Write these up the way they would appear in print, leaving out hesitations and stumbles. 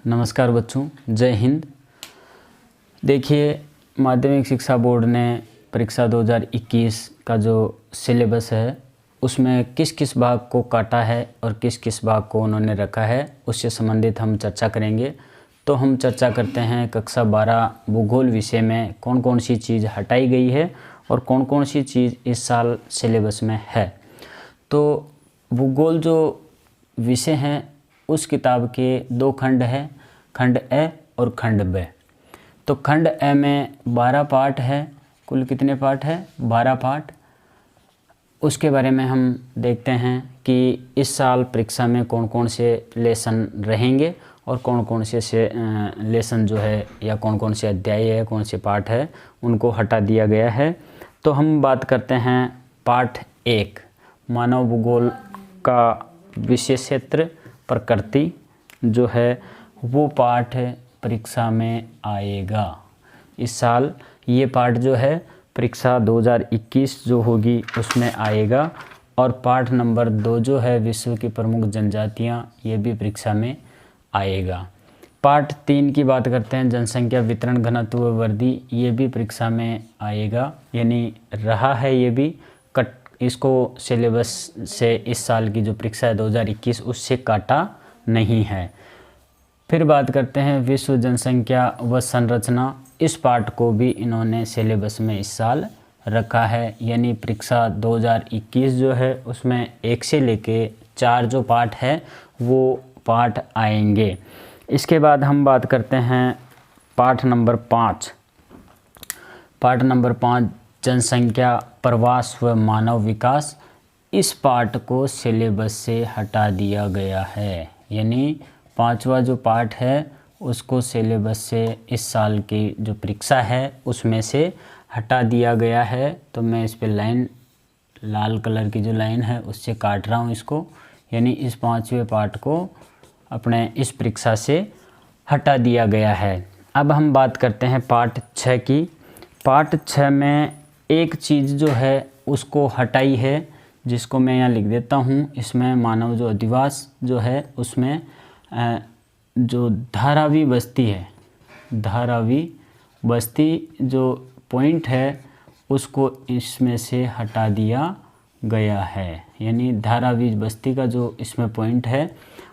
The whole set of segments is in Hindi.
नमस्कार बच्चों, जय हिंद। देखिए, माध्यमिक शिक्षा बोर्ड ने परीक्षा 2021 का जो सिलेबस है उसमें किस किस भाग को काटा है और किस किस भाग को उन्होंने रखा है, उससे संबंधित हम चर्चा करेंगे। तो हम चर्चा करते हैं कक्षा 12 भूगोल विषय में कौन कौन सी चीज़ हटाई गई है और कौन कौन सी चीज़ इस साल सिलेबस में है। तो भूगोल जो विषय हैं उस किताब के दो खंड हैं, खंड ए और खंड ब। तो खंड ए में 12 पार्ट है। कुल कितने पार्ट है? 12 पार्ट। उसके बारे में हम देखते हैं कि इस साल परीक्षा में कौन कौन से लेसन रहेंगे और कौन कौन से लेसन जो है या कौन कौन से अध्याय है, कौन से पार्ट है, उनको हटा दिया गया है। तो हम बात करते हैं पार्ट 1, मानव भूगोल का विषय क्षेत्र प्रकृति जो है वो पाठ परीक्षा में आएगा इस साल। ये पाठ जो है परीक्षा 2021 जो होगी उसमें आएगा। और पाठ नंबर 2 जो है विश्व की प्रमुख जनजातियां, ये भी परीक्षा में आएगा। पाठ 3 की बात करते हैं, जनसंख्या वितरण घनत्व व वृद्धि, ये भी परीक्षा में आएगा, यानी रहा है ये भी कट। इसको सिलेबस से इस साल की जो परीक्षा है 2021 उससे काटा नहीं है। फिर बात करते हैं विश्व जनसंख्या व संरचना। इस पाठ को भी इन्होंने सिलेबस में इस साल रखा है, यानी परीक्षा 2021 जो है उसमें 1 से लेके 4 जो पाठ है वो पाठ आएंगे। इसके बाद हम बात करते हैं पाठ नंबर 5। पाठ नंबर 5 जनसंख्या प्रवास व मानव विकास। इस पाठ को सिलेबस से हटा दिया गया है, यानी 5वां जो पाठ है उसको सिलेबस से इस साल की जो परीक्षा है उसमें से हटा दिया गया है। तो मैं इस पे लाइन, लाल कलर की जो लाइन है उससे काट रहा हूँ इसको, यानी इस 5वें पाठ को अपने इस परीक्षा से हटा दिया गया है। अब हम बात करते हैं पाठ 6 की। पाठ 6 में एक चीज़ जो है उसको हटाई है, जिसको मैं यहाँ लिख देता हूँ। इसमें मानव जो अधिवास जो है उसमें जो धारावी बस्ती है, धारावी बस्ती जो पॉइंट है उसको इसमें से हटा दिया गया है, यानी धारावी बस्ती का जो इसमें पॉइंट है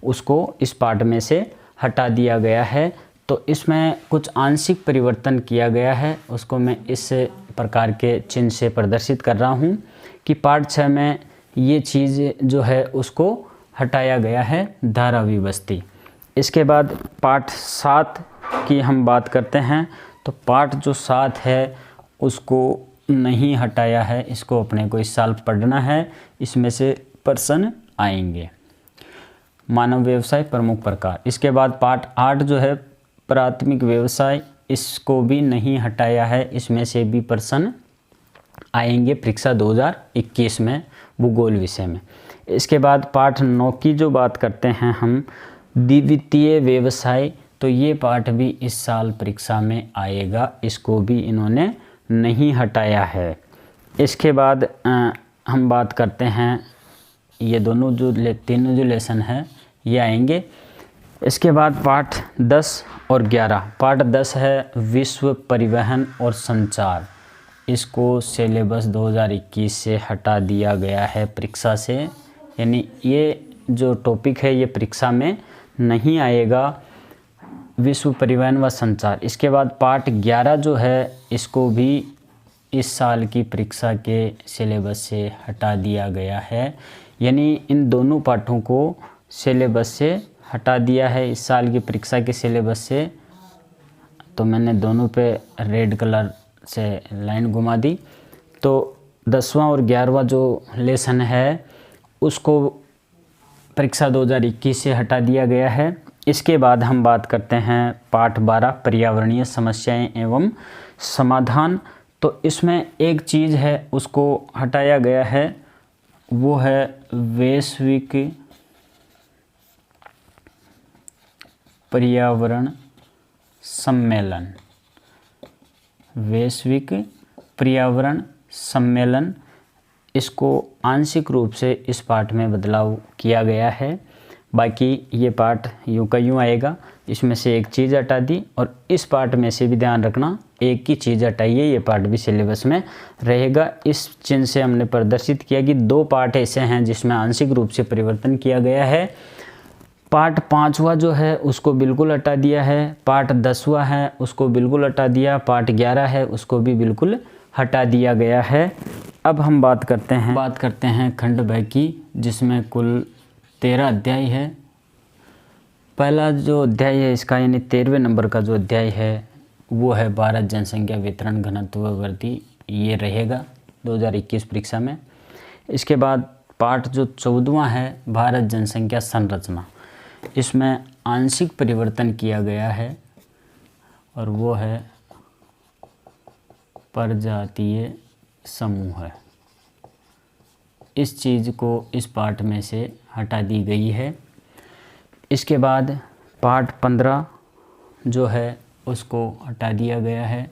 उसको इस पाठ में से हटा दिया गया है। तो इसमें कुछ आंशिक परिवर्तन किया गया है, उसको मैं इस प्रकार के चिन्ह से प्रदर्शित कर रहा हूँ कि पाठ 6 में ये चीज़ जो है उसको हटाया गया है, धारावी बस्ती। इसके बाद पाठ 7 की हम बात करते हैं। तो पाठ जो 7 है उसको नहीं हटाया है, इसको अपने को इस साल पढ़ना है, इसमें से प्रश्न आएंगे। मानव व्यवसाय प्रमुख प्रकार। इसके बाद पाठ 8 जो है प्राथमिक व्यवसाय, इसको भी नहीं हटाया है, इसमें से भी प्रश्न आएंगे परीक्षा 2021 में भूगोल विषय में। इसके बाद पाठ 9 की जो बात करते हैं हम, द्वितीय व्यवसाय। तो ये पाठ भी इस साल परीक्षा में आएगा, इसको भी इन्होंने नहीं हटाया है। इसके बाद हम बात करते हैं, ये दोनों जो तीनों जो लेसन है ये आएंगे। इसके बाद पाठ 10 और 11। पाठ 10 है विश्व परिवहन और संचार। इसको सिलेबस 2021 से हटा दिया गया है परीक्षा से, यानी ये जो टॉपिक है ये परीक्षा में नहीं आएगा, विश्व परिवहन व संचार। इसके बाद पाठ 11 जो है इसको भी इस साल की परीक्षा के सिलेबस से हटा दिया गया है, यानी इन दोनों पाठों को सिलेबस से हटा दिया है इस साल की परीक्षा के सिलेबस से। तो मैंने दोनों पे रेड कलर से लाइन घुमा दी। तो 10वां और 11वां जो लेसन है उसको परीक्षा 2021 से हटा दिया गया है। इसके बाद हम बात करते हैं पाठ 12 पर्यावरणीय समस्याएं एवं समाधान। तो इसमें एक चीज़ है उसको हटाया गया है, वो है वैश्विक पर्यावरण सम्मेलन। वैश्विक पर्यावरण सम्मेलन, इसको आंशिक रूप से इस पाठ में बदलाव किया गया है, बाकी ये पाठ यूं का यूं आएगा। इसमें से एक चीज़ हटा दी, और इस पार्ट में से भी ध्यान रखना एक की चीज़ हटाइए, ये पार्ट भी सिलेबस में रहेगा। इस चिन्ह से हमने प्रदर्शित किया कि 2 पार्ट ऐसे हैं जिसमें आंशिक रूप से परिवर्तन किया गया है। पार्ट 5वां जो है उसको बिल्कुल हटा दिया है, पार्ट 10वां है उसको बिल्कुल हटा दिया, पार्ट 11 है उसको भी बिल्कुल हटा दिया गया है। अब हम बात करते हैं खंड ब की, जिसमें कुल 13 अध्याय है। पहला जो अध्याय है इसका यानी 13वें नंबर का जो अध्याय है वो है भारत जनसंख्या वितरण घनत्व वृद्धि, ये रहेगा 2021 परीक्षा में। इसके बाद पार्ट जो 14वां है भारत जनसंख्या संरचना, इसमें आंशिक परिवर्तन किया गया है और वो है प्रजातीय समूह है। इस चीज़ को इस पार्ट में से हटा दी गई है। इसके बाद पार्ट 15 जो है उसको हटा दिया गया है,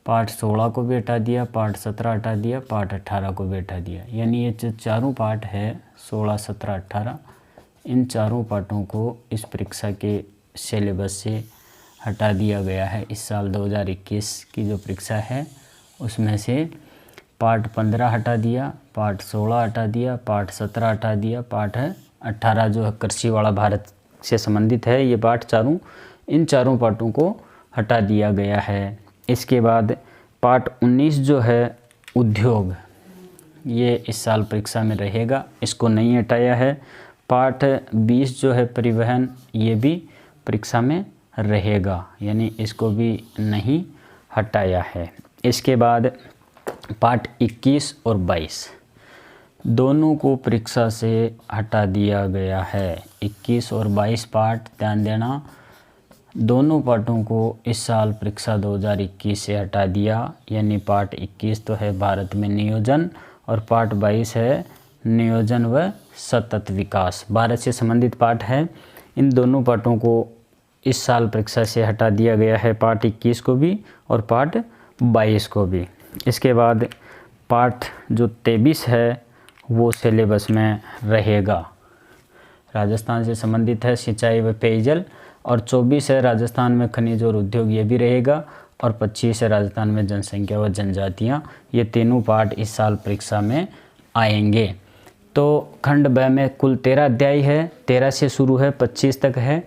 पार्ट 16 को भी हटा दिया, पार्ट 17 हटा दिया, पार्ट 18 को भी हटा दिया। यानी ये जो चारों पार्ट है 16, 17, 18, इन चारों पार्टों को इस परीक्षा के सिलेबस से हटा दिया गया है। इस साल 2021 की जो परीक्षा है उसमें से पार्ट 15 हटा दिया, पार्ट 16 हटा दिया, पार्ट 17 हटा दिया, पार्ट 18 जो है कृषि वाला भारत से संबंधित है, ये पार्ट चारों, इन चारों पार्टों को हटा दिया गया है। इसके बाद पार्ट 19 जो है उद्योग, ये इस साल परीक्षा में रहेगा, इसको नहीं हटाया है। पार्ट 20 जो है परिवहन, ये भी परीक्षा में रहेगा, यानी इसको भी नहीं हटाया है। इसके बाद पार्ट 21 और 22 दोनों को परीक्षा से हटा दिया गया है। 21 और 22 पार्ट ध्यान देना, दोनों पार्टों को इस साल परीक्षा 2021 से हटा दिया। यानी पार्ट 21 तो है भारत में नियोजन और पार्ट 22 है नियोजन व सतत विकास, भारत से संबंधित पार्ट है। इन दोनों पार्टों को इस साल परीक्षा से हटा दिया गया है, पार्ट 21 को भी और पार्ट 22 को भी। इसके बाद पार्ट जो 23 है वो सिलेबस में रहेगा, राजस्थान से संबंधित है, सिंचाई व पेयजल, और 24 है राजस्थान में खनिज और उद्योग, ये भी रहेगा, और 25 है राजस्थान में जनसंख्या व जनजातियाँ। ये तीनों पार्ट इस साल परीक्षा में आएंगे। तो खंड ब में कुल 13 अध्याय है, 13 से शुरू है 25 तक है।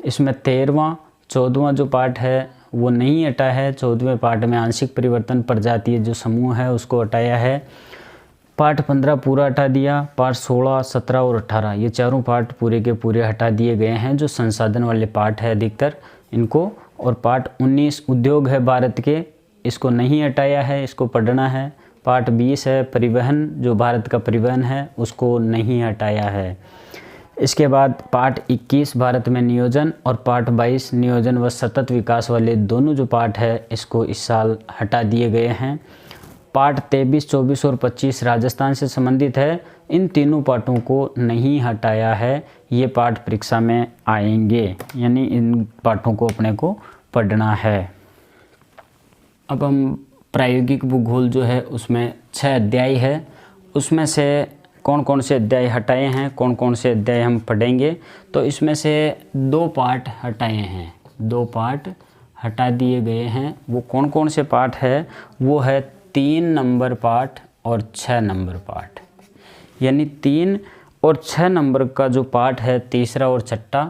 इसमें 13वां 14वां जो पार्ट है वो नहीं हटा है। 14वें पार्ट में आंशिक परिवर्तन प्रजातीय जो समूह है उसको हटाया है। पार्ट 15 पूरा हटा दिया, पार्ट 16, 17 और 18 ये चारों पार्ट पूरे के पूरे हटा दिए गए हैं, जो संसाधन वाले पार्ट है अधिकतर इनको। और पार्ट 19 उद्योग है भारत के, इसको नहीं हटाया है, इसको पढ़ना है। पार्ट 20 है परिवहन, जो भारत का परिवहन है उसको नहीं हटाया है। इसके बाद पार्ट 21 भारत में नियोजन और पार्ट 22 नियोजन व सतत विकास वाले दोनों जो पार्ट है इसको इस साल हटा दिए गए हैं। पार्ट 23, 24 और 25 राजस्थान से संबंधित है, इन तीनों पार्टों को नहीं हटाया है, ये पार्ट परीक्षा में आएंगे, यानी इन पार्टों को अपने को पढ़ना है। अब हम प्रायोगिक भूगोल जो है उसमें 6 अध्याय है, उसमें से कौन कौन से अध्याय हटाए हैं, कौन कौन से अध्याय हम पढ़ेंगे। तो इसमें से 2 पार्ट हटाए हैं, 2 पार्ट हटा दिए गए हैं। वो कौन कौन से पार्ट है, वो है 3 नंबर पार्ट और 6 नंबर पार्ट। यानी 3 और 6 नंबर का जो पार्ट है, तीसरा और छठा,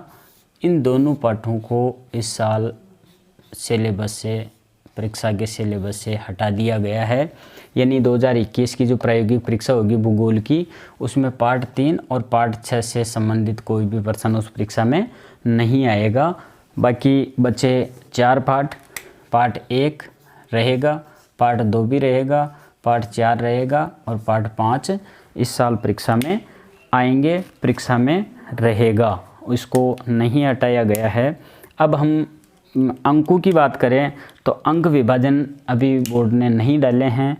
इन दोनों पार्टों को इस साल सिलेबस से, परीक्षा के सिलेबस से हटा दिया गया है। यानी 2021 की जो प्रायोगिक परीक्षा होगी भूगोल की, उसमें पार्ट 3 और पार्ट 6 से संबंधित कोई भी प्रश्न उस परीक्षा में नहीं आएगा। बाकी बचे 4 पार्ट, पार्ट 1 रहेगा, पार्ट 2 भी रहेगा, पार्ट 4 रहेगा और पार्ट 5 इस साल परीक्षा में आएंगे, परीक्षा में रहेगा, इसको नहीं हटाया गया है। अब हम अंकों की बात करें तो अंक विभाजन अभी बोर्ड ने नहीं डाले हैं,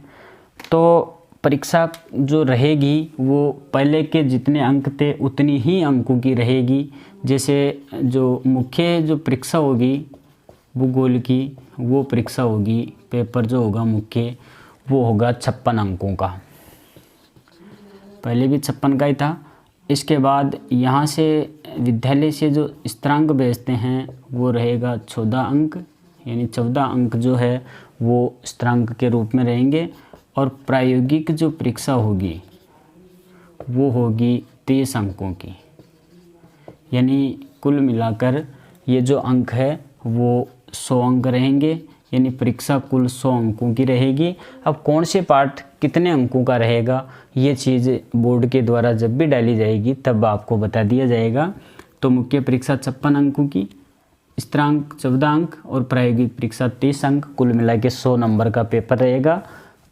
तो परीक्षा जो रहेगी वो पहले के जितने अंक थे उतनी ही अंकों की रहेगी। जैसे जो मुख्य जो परीक्षा होगी भूगोल की, वो परीक्षा होगी, पेपर जो होगा मुख्य वो होगा 56 अंकों का, पहले भी 56 का ही था। इसके बाद यहाँ से विद्यालय से जो स्थिरांक भेजते हैं वो रहेगा 14 अंक, यानी 14 अंक जो है वो स्थिरांक के रूप में रहेंगे। और प्रायोगिक जो परीक्षा होगी वो होगी 23 अंकों की, यानी कुल मिलाकर ये जो अंक है वो 100 अंक रहेंगे, यानी परीक्षा कुल 100 अंकों की रहेगी। अब कौन से पार्ट कितने अंकों का रहेगा ये चीज़ बोर्ड के द्वारा जब भी डाली जाएगी तब आपको बता दिया जाएगा। तो मुख्य परीक्षा 56 अंकों की, स्थिरांक 14 अंक और प्रायोगिक परीक्षा 30 अंक, कुल मिला के 100 नंबर का पेपर रहेगा।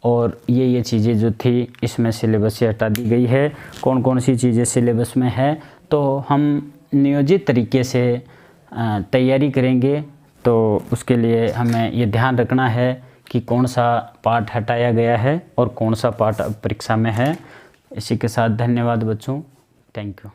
और ये चीज़ें जो थी इसमें सिलेबस से हटा दी गई है। कौन कौन सी चीज़ें सिलेबस में है तो हम नियोजित तरीके से तैयारी करेंगे, तो उसके लिए हमें ये ध्यान रखना है कि कौन सा पार्ट हटाया गया है और कौन सा पार्ट अब परीक्षा में है। इसी के साथ धन्यवाद बच्चों, थैंक यू।